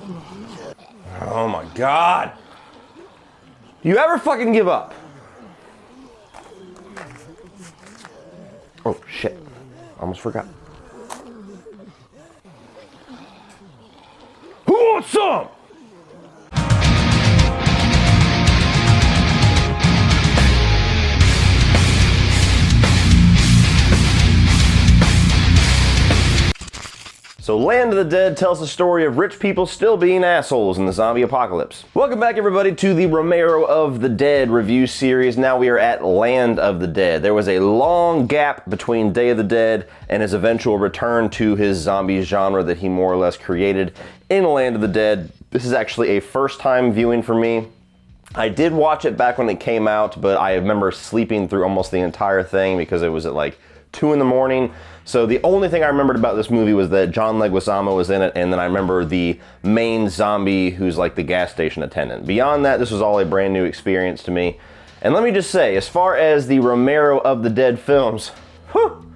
Oh my God. Do you ever fucking give up? Oh shit, almost forgot. Who wants some? So Land of the Dead tells the story of rich people still being assholes in the zombie apocalypse. Welcome back everybody to the Romero of the Dead review series. Now we are at Land of the Dead. There was a long gap between Day of the Dead and his eventual return to his zombie genre that he more or less created in Land of the Dead. This is actually a first time viewing for me. I did watch it back when it came out, but I remember sleeping through almost the entire thing because it was at like 2 in the morning. So the only thing I remembered about this movie was that John Leguizamo was in it, and then I remember the main zombie who's like the gas station attendant. Beyond that, this was all a brand new experience to me. And let me just say, as far as the Romero of the Dead films, whew,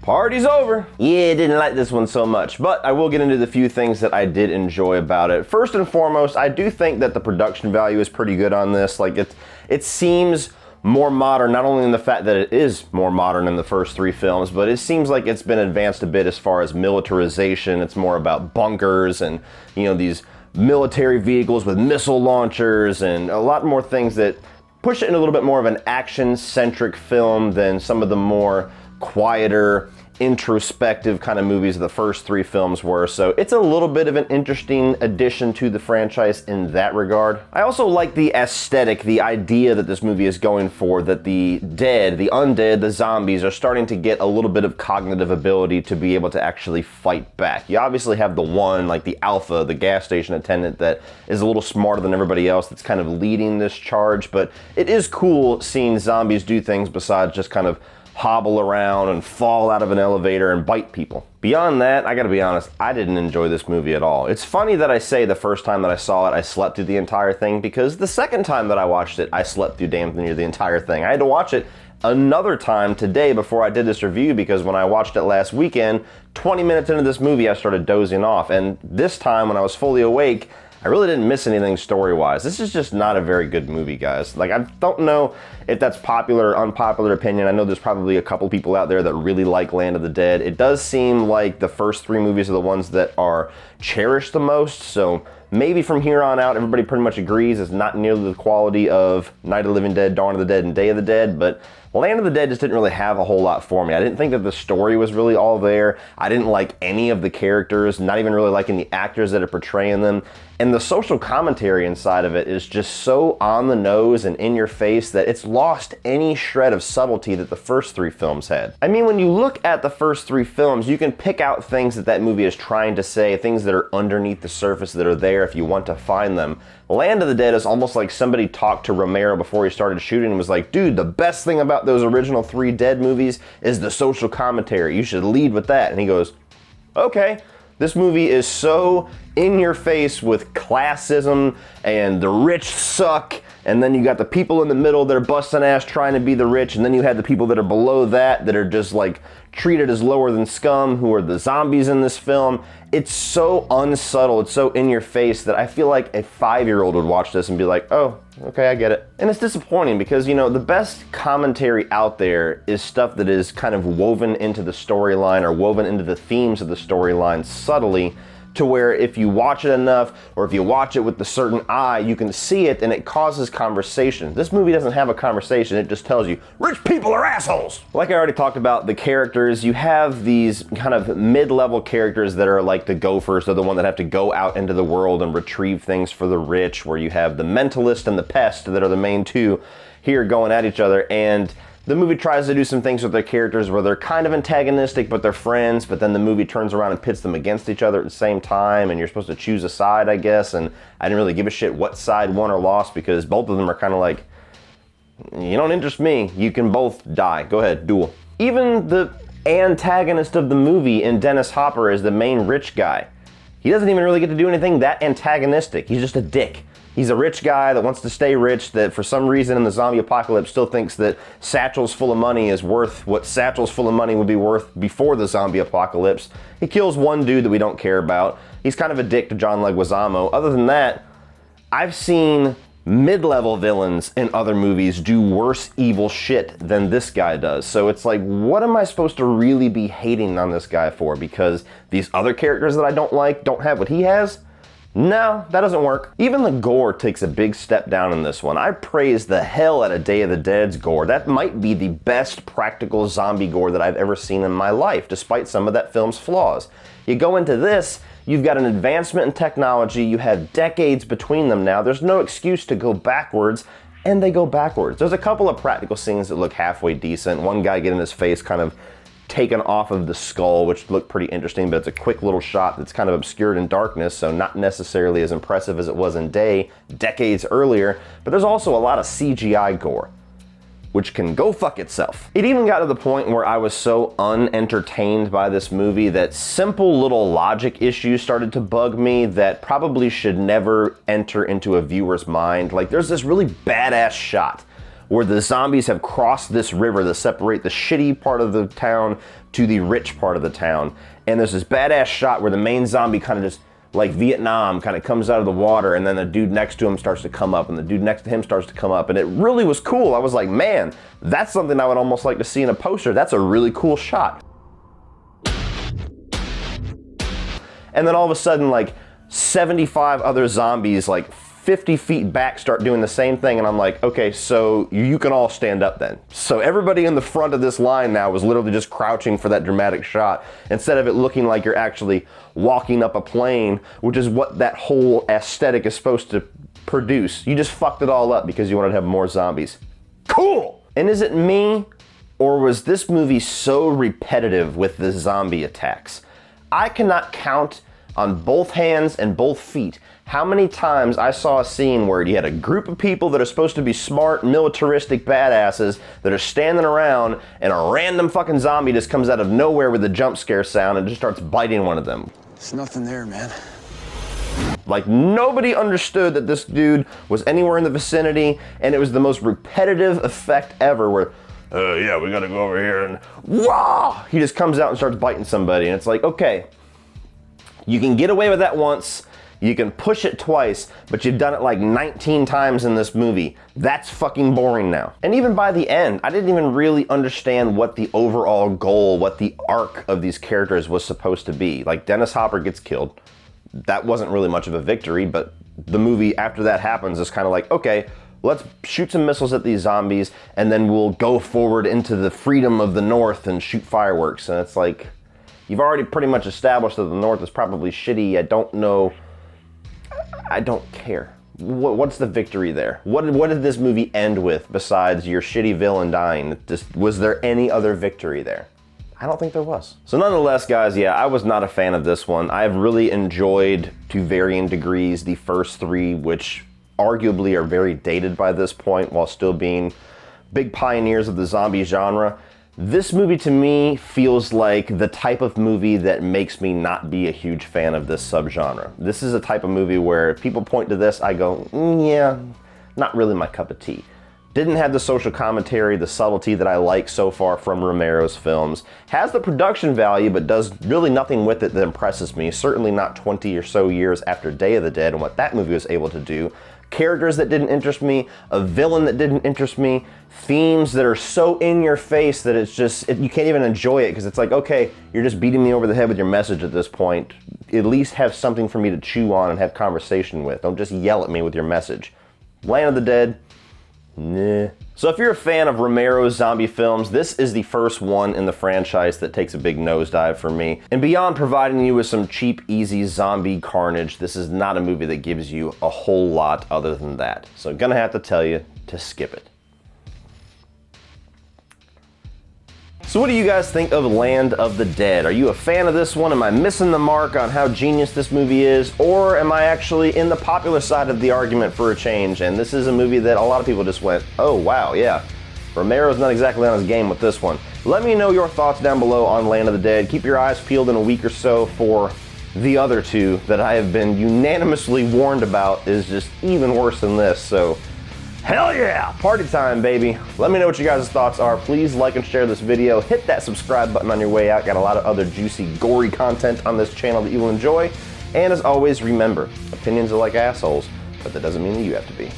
party's over. Yeah, didn't like this one so much, but I will get into the few things that I did enjoy about it. First and foremost, I do think that the production value is pretty good on this. Like it seems more modern, not only in the fact that it is more modern than the first 3 films, but it seems like it's been advanced a bit as far as militarization. It's more about bunkers and, you know, these military vehicles with missile launchers and a lot more things that push it in a little bit more of an action-centric film than some of the more quieter, introspective kind of movies the first 3 films were. So it's a little bit of an interesting addition to the franchise in that regard. I also like the aesthetic, the idea that this movie is going for, that the dead, the undead, the zombies are starting to get a little bit of cognitive ability to be able to actually fight back. You obviously have the one, like the alpha, the gas station attendant, that is a little smarter than everybody else, that's kind of leading this charge, but it is cool seeing zombies do things besides just kind of hobble around and fall out of an elevator and bite people. Beyond that, I gotta be honest, I didn't enjoy this movie at all. It's funny that I say the first time that I saw it, I slept through the entire thing, because the second time that I watched it, I slept through damn near the entire thing. I had to watch it another time today before I did this review, because when I watched it last weekend, 20 minutes into this movie, I started dozing off. And this time, when I was fully awake, I really didn't miss anything story-wise. This is just not a very good movie, guys. Like, I don't know if that's popular or unpopular opinion. I know there's probably a couple people out there that really like Land of the Dead. It does seem like the first 3 movies are the ones that are cherished the most, so maybe from here on out, everybody pretty much agrees it's not nearly the quality of Night of the Living Dead, Dawn of the Dead, and Day of the Dead, but Land of the Dead just didn't really have a whole lot for me. I didn't think that the story was really all there. I didn't like any of the characters, not even really liking the actors that are portraying them. And the social commentary inside of it is just so on the nose and in your face that it's lost any shred of subtlety that the first 3 films had. I mean, when you look at the first 3 films, you can pick out things that that movie is trying to say, things that are underneath the surface that are there if you want to find them. Land of the Dead is almost like somebody talked to Romero before he started shooting and was like, dude, the best thing about those original 3 Dead movies is the social commentary. You should lead with that. And he goes, okay. This movie is so in your face with classism and the rich suck, and then you got the people in the middle that are busting ass trying to be the rich, and then you had the people that are below that are just like treated as lower than scum, who are the zombies in this film. It's so unsubtle, it's so in your face that I feel like a 5-year-old would watch this and be like, oh, okay, I get it. And it's disappointing because, you know, the best commentary out there is stuff that is kind of woven into the storyline or woven into the themes of the storyline subtly, to where if you watch it enough, or if you watch it with a certain eye, you can see it and it causes conversation. This movie doesn't have a conversation, it just tells you, rich people are assholes! Like I already talked about, the characters, you have these kind of mid-level characters that are like the gophers. They're the one that have to go out into the world and retrieve things for the rich, where you have the mentalist and the pest that are the main 2 here going at each other. And the movie tries to do some things with their characters where they're kind of antagonistic, but they're friends, but then the movie turns around and pits them against each other at the same time, and you're supposed to choose a side, I guess, and I didn't really give a shit what side won or lost, because both of them are kind of like, you don't interest me, you can both die, go ahead, duel. Even the antagonist of the movie in Dennis Hopper is the main rich guy. He doesn't even really get to do anything that antagonistic, he's just a dick. He's a rich guy that wants to stay rich, that for some reason in the zombie apocalypse still thinks that satchels full of money is worth what satchels full of money would be worth before the zombie apocalypse. He kills one dude that we don't care about. He's kind of a dick to John Leguizamo. Other than that, I've seen mid-level villains in other movies do worse evil shit than this guy does. So it's like, what am I supposed to really be hating on this guy for? Because these other characters that I don't like don't have what he has? No, that doesn't work. Even the gore takes a big step down in this one. I praise the hell out of Day of the Dead's gore. That might be the best practical zombie gore that I've ever seen in my life, despite some of that film's flaws. You go into this, you've got an advancement in technology, you have decades between them now, there's no excuse to go backwards, and they go backwards. There's a couple of practical scenes that look halfway decent. One guy getting his face kind of taken off of the skull, which looked pretty interesting, but it's a quick little shot that's kind of obscured in darkness, so not necessarily as impressive as it was in Day, decades earlier, but there's also a lot of CGI gore, which can go fuck itself. It even got to the point where I was so unentertained by this movie that simple little logic issues started to bug me that probably should never enter into a viewer's mind. Like, there's this really badass shot where the zombies have crossed this river that separate the shitty part of the town to the rich part of the town. And there's this badass shot where the main zombie kind of just, like Vietnam, kind of comes out of the water, and then the dude next to him starts to come up, and the dude next to him starts to come up, and it really was cool. I was like, man, that's something I would almost like to see in a poster. That's a really cool shot. And then all of a sudden, like 75 other zombies, like 50 feet back, start doing the same thing, and I'm like, okay, so you can all stand up then. So everybody in the front of this line now was literally just crouching for that dramatic shot, instead of it looking like you're actually walking up a plane, which is what that whole aesthetic is supposed to produce. You just fucked it all up because you wanted to have more zombies. Cool! And is it me, or was this movie so repetitive with the zombie attacks? I cannot count on both hands and both feet how many times I saw a scene where you had a group of people that are supposed to be smart, militaristic badasses that are standing around, and a random fucking zombie just comes out of nowhere with a jump scare sound and just starts biting one of them. There's nothing there, man. Like, nobody understood that this dude was anywhere in the vicinity, and it was the most repetitive effect ever where, yeah, we gotta go over here, and wah! He just comes out and starts biting somebody, and it's like, okay, you can get away with that once, you can push it twice, but you've done it like 19 times in this movie. That's fucking boring now. And even by the end, I didn't even really understand what the overall goal, what the arc of these characters was supposed to be. Like, Dennis Hopper gets killed. That wasn't really much of a victory, but the movie after that happens is kind of like, okay, let's shoot some missiles at these zombies, and then we'll go forward into the freedom of the North and shoot fireworks. And it's like, you've already pretty much established that the North is probably shitty. I don't know. I don't care. What's the victory there? What did this movie end with besides your shitty villain dying? Was there any other victory there? I don't think there was. So nonetheless, guys, yeah, I was not a fan of this one. I've really enjoyed, to varying degrees, the first three, which arguably are very dated by this point while still being big pioneers of the zombie genre. This movie to me feels like the type of movie that makes me not be a huge fan of this subgenre. This is a type of movie where if people point to this, I go, yeah, not really my cup of tea. Didn't have the social commentary, the subtlety that I like so far from Romero's films. Has the production value, but does really nothing with it that impresses me. Certainly not 20 or so years after Day of the Dead and what that movie was able to do. Characters that didn't interest me, a villain that didn't interest me, themes that are so in your face that it's just, you can't even enjoy it because it's like, okay, you're just beating me over the head with your message at this point. At least have something for me to chew on and have conversation with. Don't just yell at me with your message. Land of the Dead, nah. So if you're a fan of Romero's zombie films, this is the first one in the franchise that takes a big nosedive for me. And beyond providing you with some cheap, easy zombie carnage, this is not a movie that gives you a whole lot other than that. So I'm gonna have to tell you to skip it. So what do you guys think of Land of the Dead? Are you a fan of this one? Am I missing the mark on how genius this movie is? Or am I actually in the popular side of the argument for a change? And this is a movie that a lot of people just went, oh wow, yeah, Romero's not exactly on his game with this one. Let me know your thoughts down below on Land of the Dead. Keep your eyes peeled in a week or so for the other two that I have been unanimously warned about is just even worse than this. So hell yeah, party time, baby. Let me know what you guys' thoughts are. Please like and share this video. Hit that subscribe button on your way out. Got a lot of other juicy, gory content on this channel that you will enjoy. And as always, remember, opinions are like assholes, but that doesn't mean that you have to be.